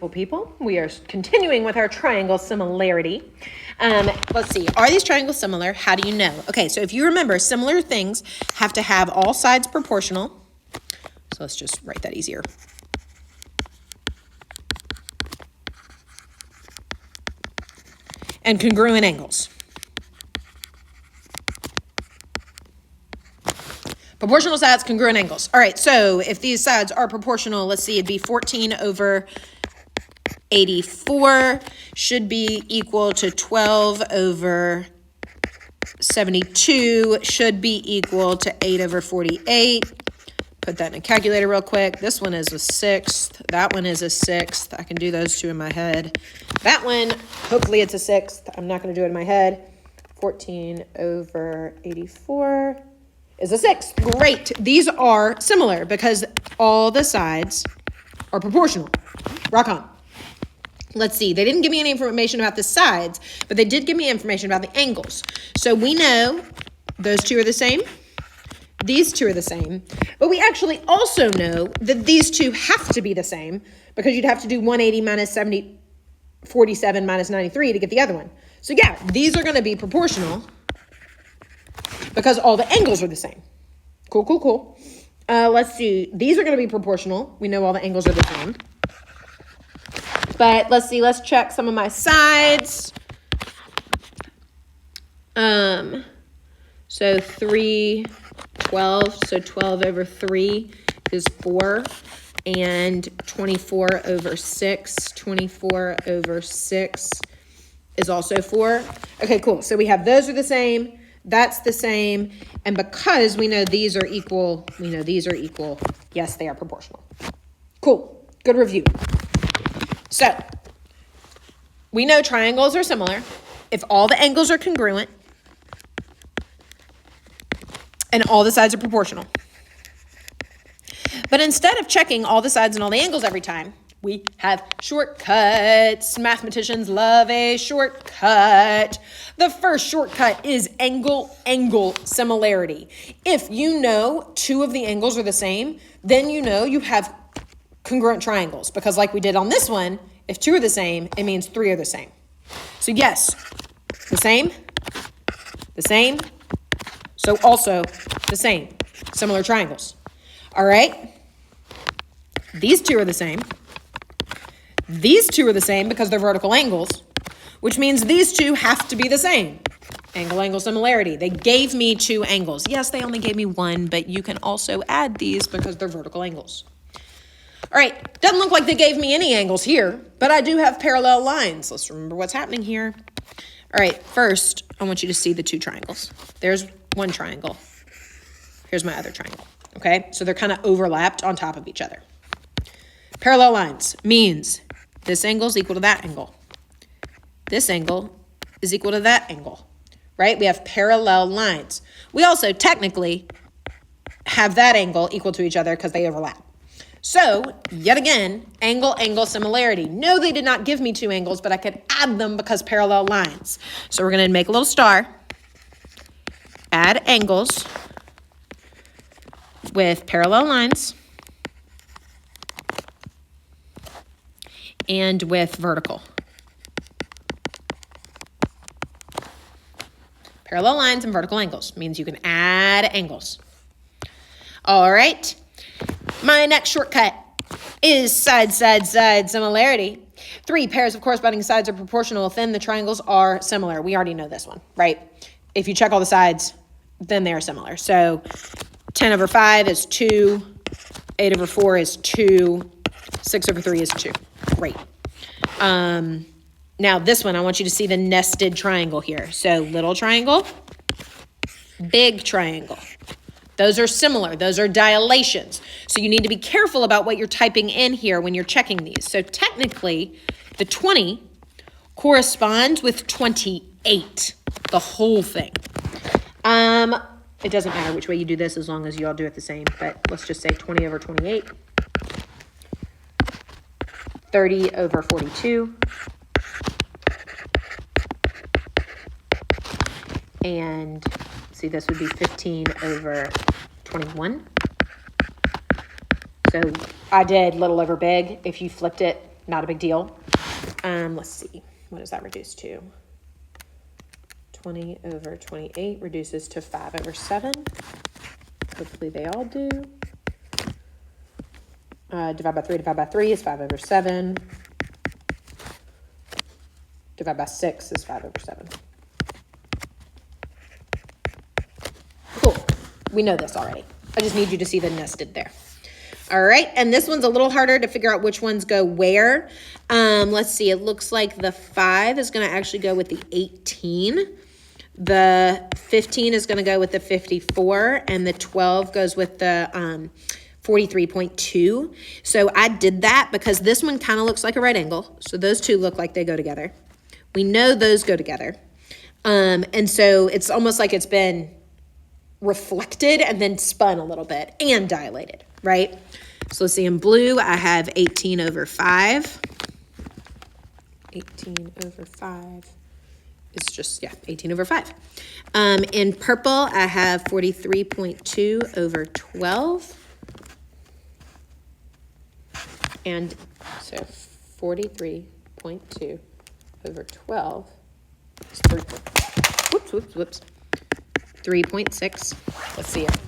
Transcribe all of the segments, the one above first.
People, we are continuing with our triangle similarity. Let's see, are these triangles similar? How do you know? Okay, so if you remember, similar things have to have all sides proportional. So let's just write that easier. And congruent angles. Proportional sides, congruent angles. All right, so if these sides are proportional, let's see, it'd be 14 over 84 should be equal to 12 over 72 should be equal to 8 over 48. Put that in a calculator real quick. This one is a sixth. That one is a sixth. I can do those two in my head. That one, hopefully it's a sixth. I'm not going to do it in my head. 14 over 84 is a sixth. Great. These are similar because all the sides are proportional. Rock on. Let's see, they didn't give me any information about the sides, but they did give me information about the angles. So we know those two are the same, these two are the same, but we actually also know that these two have to be the same because you'd have to do 180 minus 47 minus 93 to get the other one. So yeah, these are going to be proportional because all the angles are the same. Cool, cool, cool. Let's see, these are going to be proportional. We know all the angles are the same. But let's see, let's check some of my sides. So 3, 12, so 12 over 3 is 4. And 24 over 6, 24 over 6 is also 4. Okay, cool. So we have those are the same, that's the same. And because we know these are equal, yes, they are proportional. Cool, good review. So, we know triangles are similar if all the angles are congruent and all the sides are proportional. But instead of checking all the sides and all the angles every time, we have shortcuts. Mathematicians love a shortcut. The first shortcut is angle-angle similarity. If you know two of the angles are the same, then you know you have congruent triangles, because like we did on this one, if two are the same, it means three are the same. So yes, the same, so also the same, similar triangles. All right, these two are the same. These two are the same because they're vertical angles, which means these two have to be the same. Angle-angle similarity. They gave me two angles. Yes, they only gave me one, but you can also add these because they're vertical angles. All right, doesn't look like they gave me any angles here, but I do have parallel lines. Let's remember what's happening here. All right, first, I want you to see the two triangles. There's one triangle. Here's my other triangle, okay? So they're kind of overlapped on top of each other. Parallel lines means this angle is equal to that angle. This angle is equal to that angle, right? We have parallel lines. We also technically have that angle equal to each other because they overlap. So, yet again, angle-angle similarity. No, they did not give me two angles, but I could add them because parallel lines. So we're going to make a little star, add angles with parallel lines, and with vertical. Parallel lines and vertical angles means you can add angles. All right. My next shortcut is side similarity. 3 pairs of corresponding sides are proportional if then the triangles are similar. We already know this one, right? If you check all the sides, then they are similar. So 10 over 5 is 2, 8 over 4 is 2, 6 over 3 is 2. Great. Now this one, I want you to see the nested triangle here. So little triangle, big triangle. Those are similar. Those are dilations. So you need to be careful about what you're typing in here when you're checking these. So technically, the 20 corresponds with 28, the whole thing. It doesn't matter which way you do this as long as you all do it the same, but let's just say 20 over 28, 30 over 42, and see, this would be 15 over 21. So I did little over big. If you flipped it, Not a big deal. Let's see. What does that reduce to? 20 over 28 reduces to 5 over 7. Hopefully they all do. Divide by 3 is 5 over 7. Divide by 6 is 5 over 7. Cool. We know this already. I just need you to see the nested there. All right, and this one's a little harder to figure out which ones go where. Let's see, it looks like the 5 is going to actually go with the 18. The 15 is going to go with the 54, and the 12 goes with the 43.2. So I did that because this one kind of looks like a right angle. So those two look like they go together. We know those go together. And so it's almost like it's been reflected and then spun a little bit and dilated, right? So let's see, in blue, I have 18 over 5. 18 over 5 is just, 18 over 5. In purple, I have 43.2 over 12. And so 43.2 over 12 is 3.6. Let's see it.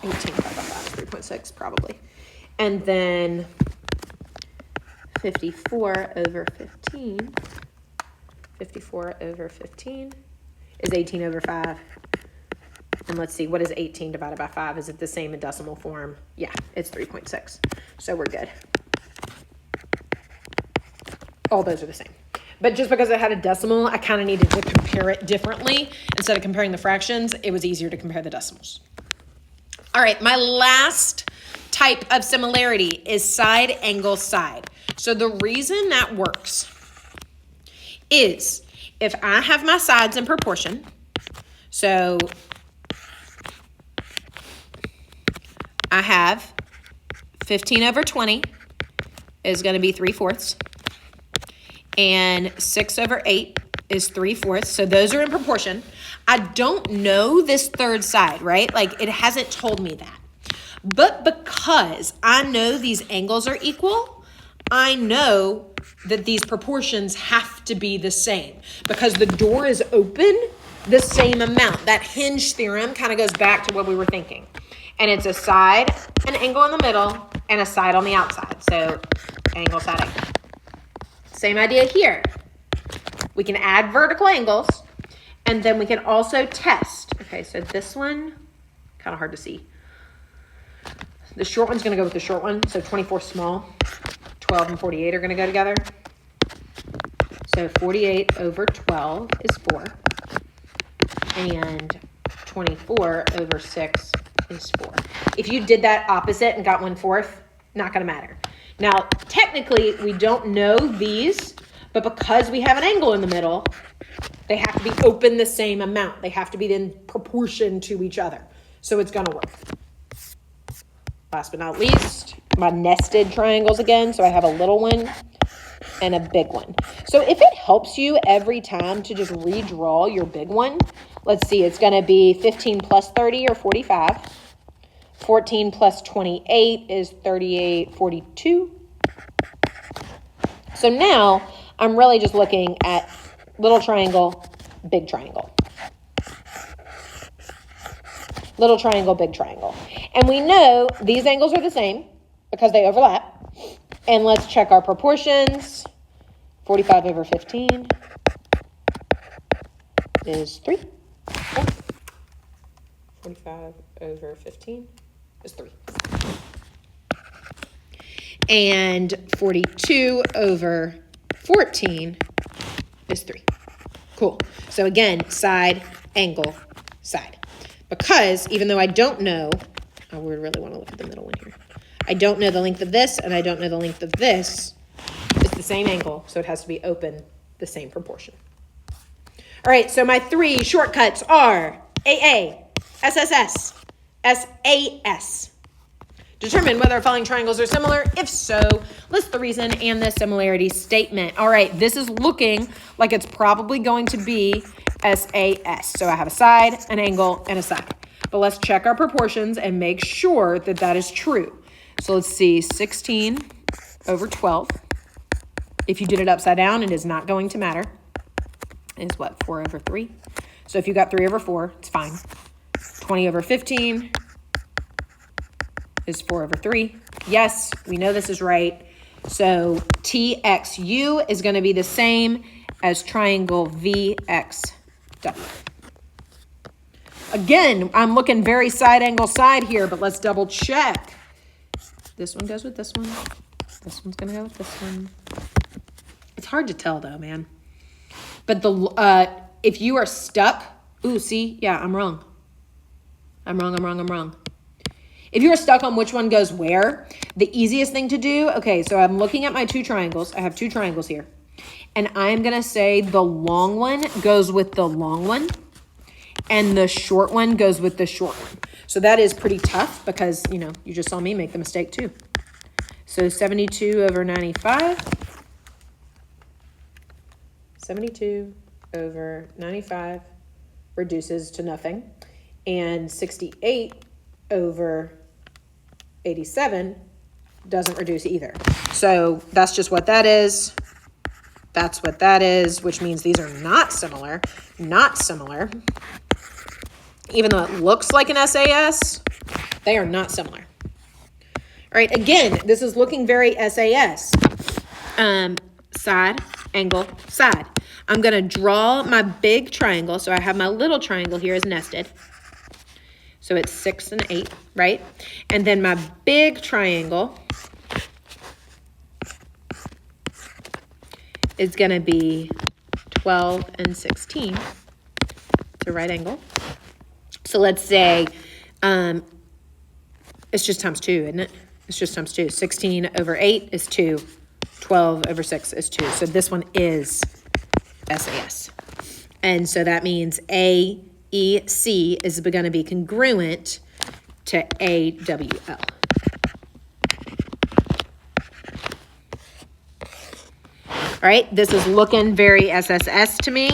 18 divided by 5, 3.6 probably. And then 54 over 15. 54 over 15 is 18 over 5. And let's see, what is 18 divided by 5? Is it the same in decimal form? Yeah, it's 3.6. So we're good. All those are the same. But just because I had a decimal, I kind of needed to compare it differently. Instead of comparing the fractions, it was easier to compare the decimals. All right, my last type of similarity is side angle side. So the reason that works is if I have my sides in proportion, so I have 15 over 20 is going to be 3/4. And 6 over 8 is 3/4. So those are in proportion. I don't know this third side, right? Like it hasn't told me that. But because I know these angles are equal, I know that these proportions have to be the same because the door is open the same amount. That hinge theorem kind of goes back to what we were thinking. And it's a side, an angle in the middle, and a side on the outside. So angle, side, angle. Same idea here. We can add vertical angles, and then we can also test. Okay, so this one, kind of hard to see. The short one's going to go with the short one, so 24 small. 12 and 48 are going to go together. So 48 over 12 is 4. And 24 over 6 is 4. If you did that opposite and got 1/4, not going to matter. Now, technically, we don't know these, but because we have an angle in the middle, they have to be open the same amount. They have to be in proportion to each other. So it's going to work. Last but not least, my nested triangles again. So I have a little one and a big one. So if it helps you every time to just redraw your big one, let's see, it's going to be 15 plus 30 or 45. 14 plus 28 is 38, 42. So now I'm really just looking at little triangle, big triangle. Little triangle, big triangle. And we know these angles are the same because they overlap. And let's check our proportions. 45 over 15 is 3. 45 over 15 is 3. And 42 over 14 is 3. Cool. So again, side, angle, side. Because even though I don't know, we really want to look at the middle one here. I don't know the length of this, and I don't know the length of this. It's the same angle, so it has to be open the same proportion. All right, so my 3 shortcuts are AA, SSS, SAS. Determine whether following triangles are similar. If so, list the reason and the similarity statement. All right, this is looking like it's probably going to be SAS. So I have a side, an angle, and a side. But let's check our proportions and make sure that that is true. So let's see, 16 over 12 If you did it upside down, it is not going to matter. Is what, 4 over 3? So if you got 3 over 4, it's fine. 20 over 15 is 4 over 3. Yes, we know this is right. So TXU is going to be the same as triangle VXW. Again, I'm looking very side angle side here, but let's double check. This one goes with this one. This one's going to go with this one. It's hard to tell though, man. But if you are stuck, ooh, see, yeah, I'm wrong. I'm wrong. If you are stuck on which one goes where, the easiest thing to do, okay, so I'm looking at my 2 triangles. I have 2 triangles here. And I'm going to say the long one goes with the long one, and the short one goes with the short one. So that is pretty tough because, you know, you just saw me make the mistake too. So 72 over 95. 72 over 95 reduces to nothing. And 68 over 87 doesn't reduce either. So that's just what that is. That's what that is, which means these are not similar. Not similar. Even though it looks like an SAS, they are not similar. All right, again, this is looking very SAS. Side, angle, side. I'm going to draw my big triangle. So I have my little triangle here is nested. So it's 6 and 8, right? And then my big triangle is going to be 12 and 16. It's a right angle. So let's say it's just times 2, isn't it? It's just times 2. 16 over 8 is 2. 12 over 6 is 2. So this one is SAS. And so that means AEC is going to be congruent to AWL. All right, this is looking very SSS to me.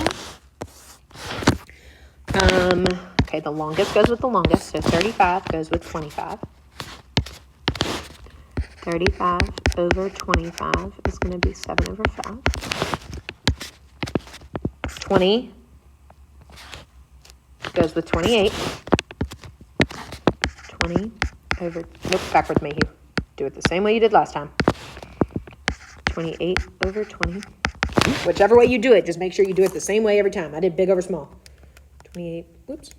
Okay, the longest goes with the longest, so 35 goes with 25. 35 over 25 is going to be 7 over 5. 20 goes with 28. 20 over, nope, backwards, Mayhew. Do it the same way you did last time. 28 over 20. Whichever way you do it, just make sure you do it the same way every time. I did big over small. 28, whoops.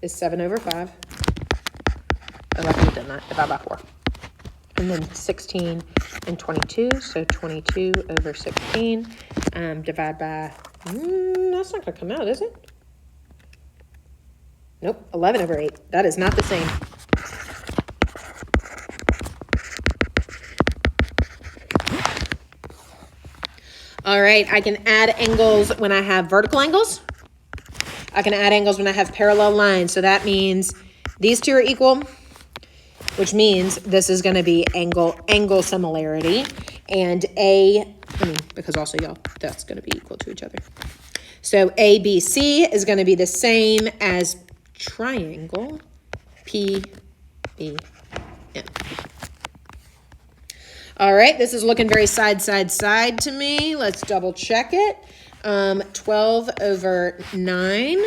Is 7 over 5. Oh, I could have done that. Divide by 4. And then 16 and 22. So 22 over 16. Divide by, that's not going to come out, is it? Nope, 11 over 8. That is not the same. All right, I can add angles when I have vertical angles. I can add angles when I have parallel lines. So that means these two are equal, which means this is going to be angle similarity. And because also, y'all, that's going to be equal to each other. So ABC is going to be the same as triangle PEM. All right, this is looking very side to me. Let's double check it. 12 over 9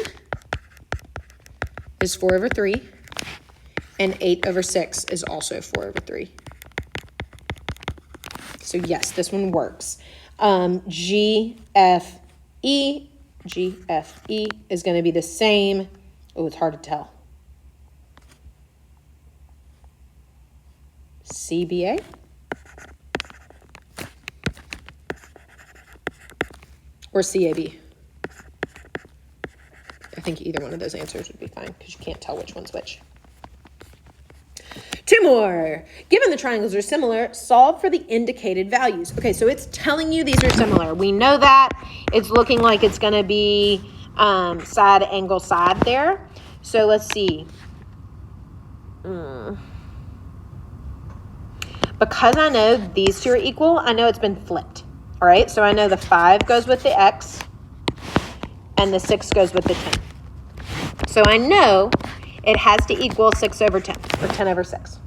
is 4 over 3. And 8 over 6 is also 4 over 3. So yes, this one works. GFE is going to be the same. Oh, it's hard to tell. CBA. Or CAB. I think either one of those answers would be fine because you can't tell which one's which. 2 more. Given the triangles are similar, solve for the indicated values. Okay, so it's telling you these are similar. We know that. It's looking like it's going to be side angle side there. So let's see. Because I know these two are equal, I know it's been flipped. All right, so I know the 5 goes with the X and the 6 goes with the 10. So I know it has to equal 6 over 10, or 10 over 6.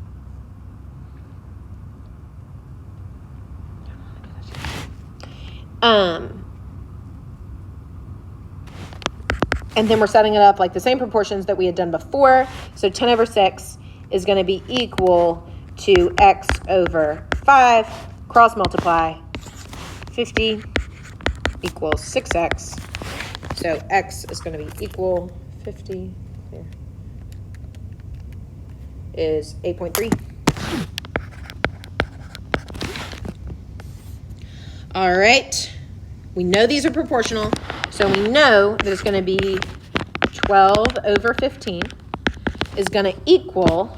And then we're setting it up like the same proportions that we had done before. So 10 over 6 is going to be equal to x over 5, cross multiply, 50 equals 6x. So x is going to be equal 50, there, is 8.3. All right, we know these are proportional, so we know that it's going to be 12 over 15 is going to equal,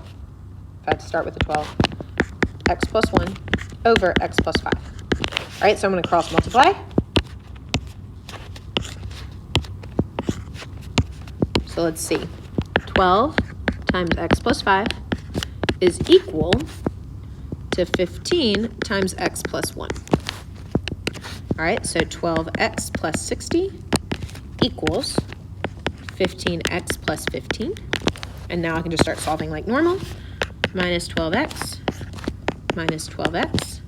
if I have to start with the 12, x plus 1 over x plus 5. All right, so I'm going to cross multiply. So let's see, 12 times x plus 5 is equal to 15 times x plus 1. All right, so 12x plus 60 equals 15x plus 15. And now I can just start solving like normal. Minus 12x, minus 12x.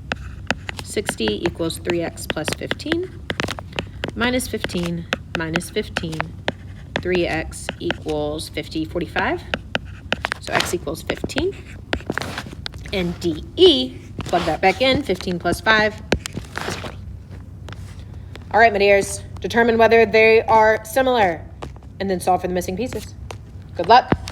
60 equals 3x plus 15. Minus 15, minus 15. 3x equals 50, 45. So x equals 15. And DE, plug that back in, 15 plus 5 is 20. All right, my dears, determine whether they are similar and then solve for the missing pieces. Good luck.